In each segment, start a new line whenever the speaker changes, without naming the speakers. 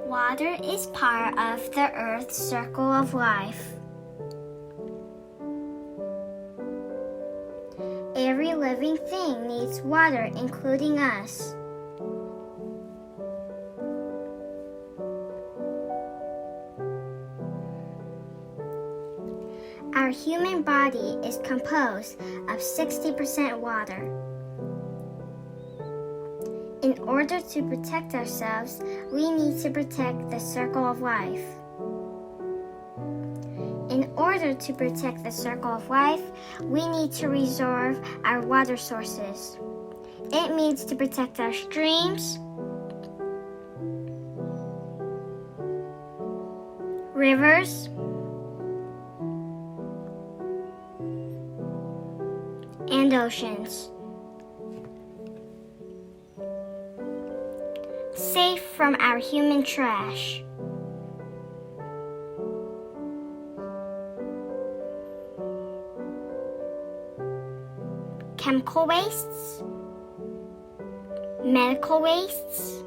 Water is part of the Earth's circle of life. Every living thing needs water, including us. Our human body is composed of 60% water. In order to protect ourselves, we need to protect the circle of life. In order to protect the circle of life, we need to reserve our water sources. It means to protect our streams, rivers, and oceans. Safe from our human trash. Chemical wastes, medical wastes,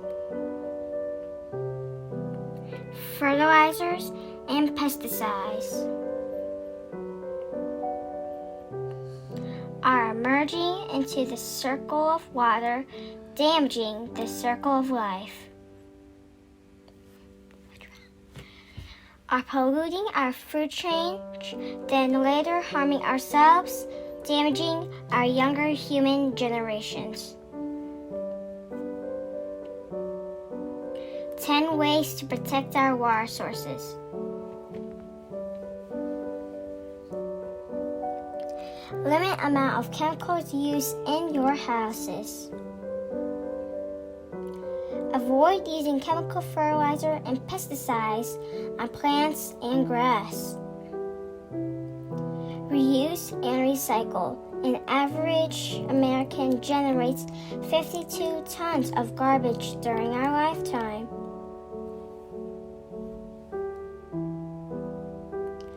fertilizers, and pesticides are emerging into the circle of water, damaging the circle of life, are polluting our food chain, then later harming ourselves, damaging our younger human generations. 10 ways to protect our water sources. Limit amount of chemicals used in your houses. Avoid using chemical fertilizer and pesticides on plants and grass. Reuse and recycle. An average American generates 52 tons of garbage during our lifetime.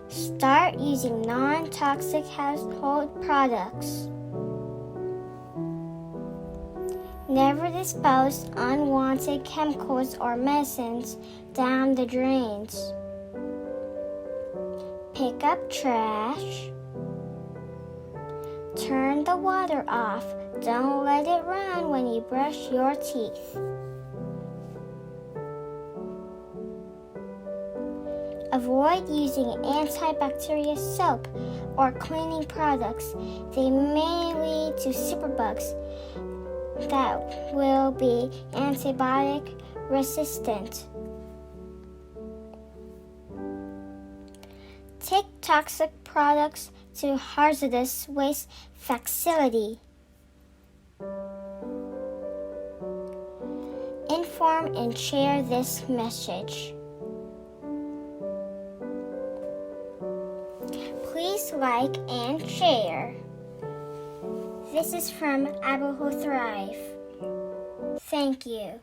Start using non-toxic household products. Never dispose unwanted chemicals or medicines down the drains. Pick up trash. Turn the water off. Don't let it run when you brush your teeth. Avoid using antibacterial soap or cleaning products. They may lead to superbugs that will be antibiotic resistant. Take toxic products to hazardous waste facility. Inform and share this message. Please like and share. This is from AbohoThrive. Thank you.